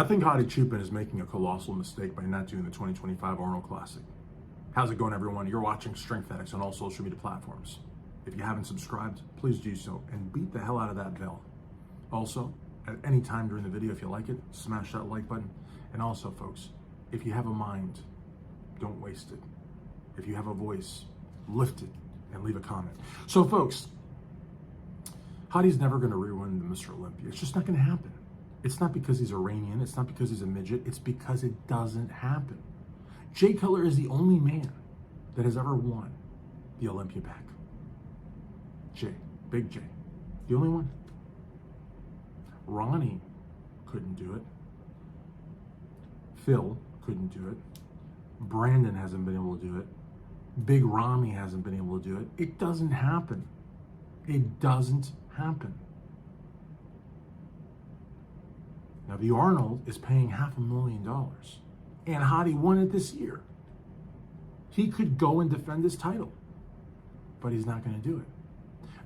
I think Hadi Choopan is making a colossal mistake by not doing the 2025 Arnold Classic. How's it going, everyone? You're watching Strength Addicts on all social media platforms. If you haven't subscribed, please do so and beat the hell out of that bell. Also, at any time during the video, if you like it, smash that like button. And also, folks, if you have a mind, don't waste it. If you have a voice, lift it and leave a comment. So, folks, Hadi's never going to re-win the Mr. Olympia. It's just not going to happen. It's not because he's Iranian. It's not because he's a midget. It's because it doesn't happen. Jay Cutler is the only man that has ever won the Olympia back. Jay, Big J, the only one. Ronnie couldn't do it. Phil couldn't do it. Brandon hasn't been able to do it. Big Rami hasn't been able to do it. It doesn't happen. It doesn't happen. Now, the Arnold is paying $500,000, and Hadi won it this year. He could go and defend his title, but he's not going to do it.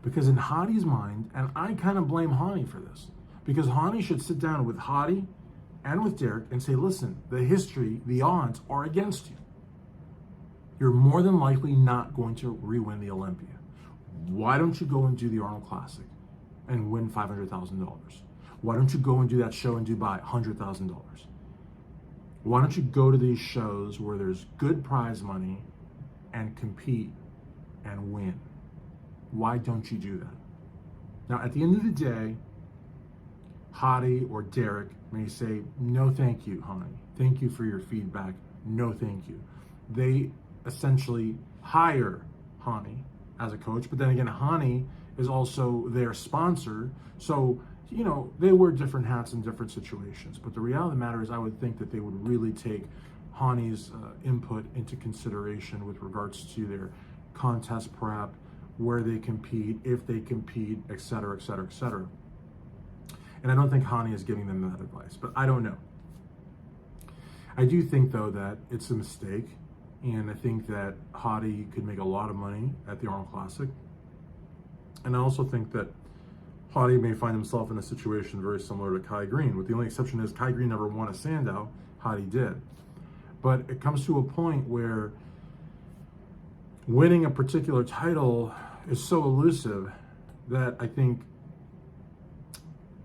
Because in Hadi's mind, and I kind of blame Hadi for this, because Hadi should sit down with Hadi and with Derek and say, listen, the history, the odds are against you. You're more than likely not going to re-win the Olympia. Why don't you go and do the Arnold Classic and win $500,000? Why don't you go and do that show in Dubai, $100,000? Why don't you go to these shows where there's good prize money and compete and win? Why don't you do that? Now, at the end of the day, Hadi or Derek may say, no, thank you, Hadi. Thank you for your feedback. No, thank you. They essentially hire Hadi as a coach, but then again, Hadi is also their sponsor. So, you know, they wear different hats in different situations. But the reality of the matter is, I would think that they would really take Hani's input into consideration with regards to their contest prep, where they compete, if they compete, et cetera, et cetera, et cetera. And I don't think Hadi is giving them that advice, but I don't know. I do think, though, that it's a mistake. And I think that Hadi could make a lot of money at the Arnold Classic. And I also think that Hadi may find himself in a situation very similar to Kai Green, with the only exception is Kai Green never won a Sandow, Hadi did. But it comes to a point where winning a particular title is so elusive that I think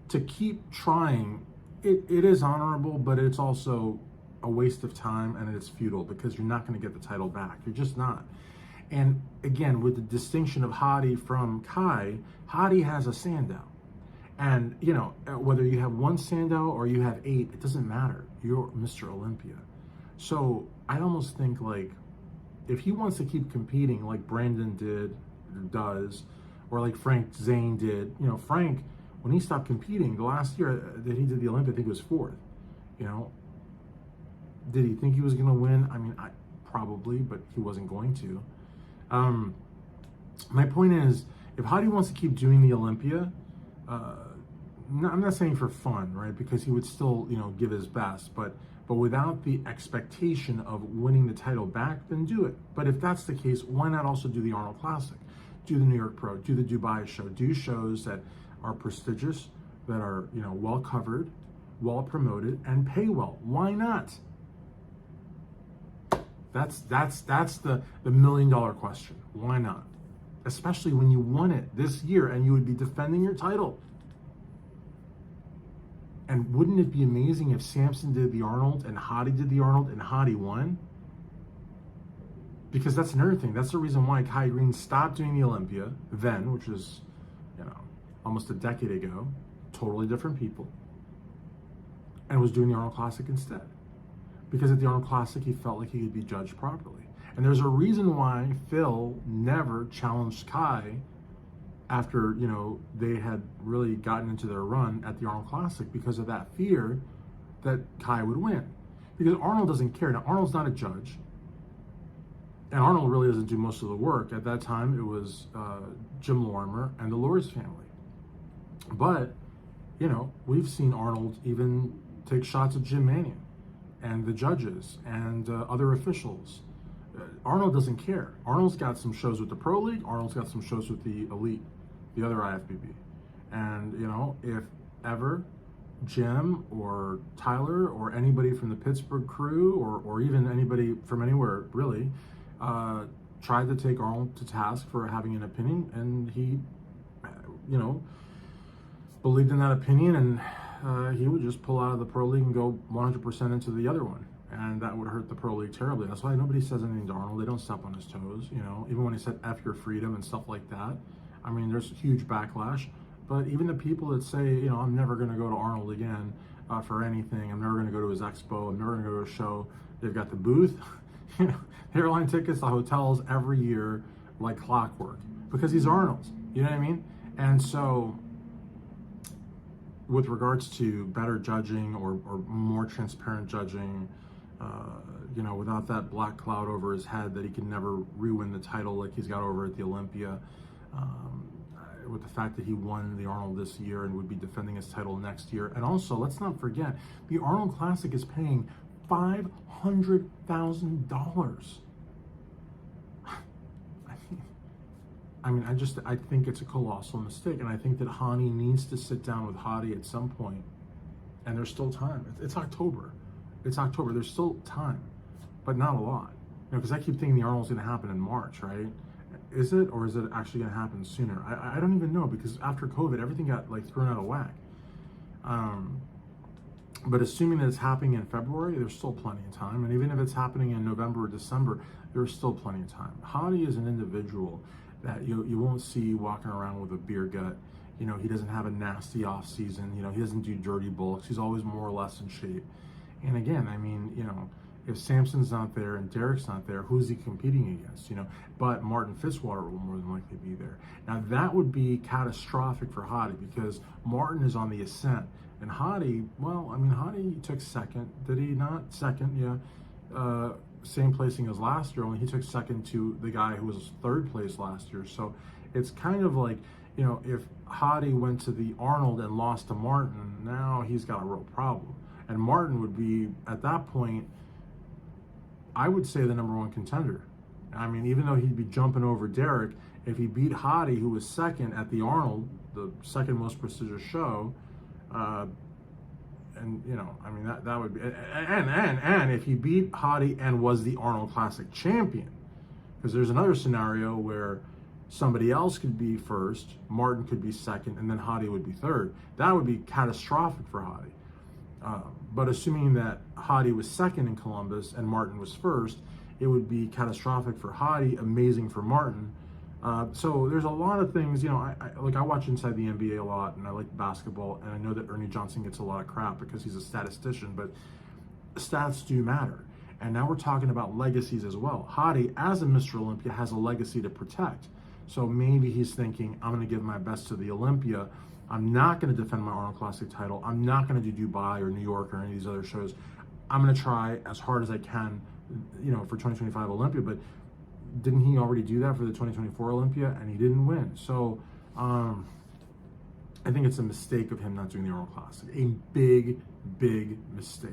to keep trying, it is honorable, but it's also a waste of time and it's futile because you're not going to get the title back. You're just not. And again, with the distinction of Hadi from Kai, Hadi has a Sandow. And, you know, whether you have one Sandow or you have 8, it doesn't matter. You're Mr. Olympia. So I almost think, like, if he wants to keep competing like Brandon does, or like Frank Zane did, you know, Frank, when he stopped competing, the last year that he did the Olympia, I think it was 4th, you know. Did he think he was going to win? I mean, probably, but he wasn't going to. My point is, if Hadi wants to keep doing the Olympia, I'm not saying for fun, right? Because he would still, you know, give his best, but without the expectation of winning the title back, then do it. But if that's the case, why not also do the Arnold Classic? Do the New York Pro, do the Dubai show, do shows that are prestigious, that are, you know, well covered, well promoted, and pay well. Why not? That's the $1 million question. Why not? Especially when you won it this year and you would be defending your title. And wouldn't it be amazing if Samson did the Arnold and Hadi did the Arnold and Hadi won? Because that's another thing. That's the reason why Kai Green stopped doing the Olympia then, which was, you know, almost a decade ago, totally different people, and was doing the Arnold Classic instead. Because at the Arnold Classic, he felt like he could be judged properly. And there's a reason why Phil never challenged Kai after, you know, they had really gotten into their run at the Arnold Classic, because of that fear that Kai would win. Because Arnold doesn't care. Now, Arnold's not a judge. And Arnold really doesn't do most of the work. At that time, it was Jim Lorimer and the Lors family. But, you know, we've seen Arnold even take shots at Jim Mannion and the judges and other officials. Arnold doesn't care. Arnold's got some shows with the Pro League. Arnold's got some shows with the Elite, the other IFBB. And, you know, if ever Jim or Tyler or anybody from the Pittsburgh crew or even anybody from anywhere really tried to take Arnold to task for having an opinion, and he, you know, believed in that opinion, and he would just pull out of the Pro League and go 100% into the other one. And that would hurt the Pro League terribly. That's why nobody says anything to Arnold. They don't step on his toes, you know, even when he said F your freedom and stuff like that. I mean, there's huge backlash. But even the people that say, you know, I'm never going to go to Arnold again for anything. I'm never going to go to his expo. I'm never going to go to a show. They've got the booth, you know, airline tickets, the hotels every year like clockwork because he's Arnold. You know what I mean? And so with regards to better judging or more transparent judging, you know, without that black cloud over his head that he can never re-win the title like he's got over at the Olympia, with the fact that he won the Arnold this year and would be defending his title next year. And also, let's not forget, the Arnold Classic is paying $500,000. I think it's a colossal mistake, and I think that Hadi needs to sit down with Hadi at some point, and there's still time. It's October. It's October. There's still time, but not a lot. You know, because I keep thinking the Arnold's going to happen in March, right? Is it, or is it actually going to happen sooner? I don't even know, because after COVID, everything got like thrown out of whack. But assuming that it's happening in February, there's still plenty of time. And even if it's happening in November or December, there's still plenty of time. Hadi is an individual that you won't see walking around with a beer gut. You know, he doesn't have a nasty off season. You know, he doesn't do dirty bulks. He's always more or less in shape. And again, I mean, you know, if Samson's not there and Derek's not there, who's he competing against? You know, but Martin Fitzwater will more than likely be there. Now that would be catastrophic for Hadi because Martin is on the ascent, and Hadi, well, I mean, Hadi took second, did he not? Second, yeah. Same placing as last year, only he took second to the guy who was third place last year. So it's kind of like, you know, if Hadi went to the Arnold and lost to Martin, now he's got a real problem. And Martin would be, at that point, I would say the number one contender. I mean, even though he'd be jumping over Derek, if he beat Hadi, who was second at the Arnold, the second most prestigious show, and you know, I mean that would be, and if he beat Hadi and was the Arnold Classic champion, because there's another scenario where somebody else could be first, Martin could be second, and then Hadi would be third. That would be catastrophic for Hadi. But assuming that Hadi was second in Columbus and Martin was first, it would be catastrophic for Hadi, amazing for Martin. So there's a lot of things, you know, I watch Inside the NBA a lot, and I like basketball, and I know that Ernie Johnson gets a lot of crap because he's a statistician, but stats do matter. And now we're talking about legacies as well. Hadi, as a Mr. Olympia, has a legacy to protect. So maybe he's thinking, I'm going to give my best to the Olympia. I'm not going to defend my Arnold Classic title. I'm not going to do Dubai or New York or any of these other shows. I'm going to try as hard as I can, you know, for 2025 Olympia. But didn't he already do that for the 2024 Olympia? And he didn't win. So I think it's a mistake of him not doing the Arnold Classic. A big, big mistake.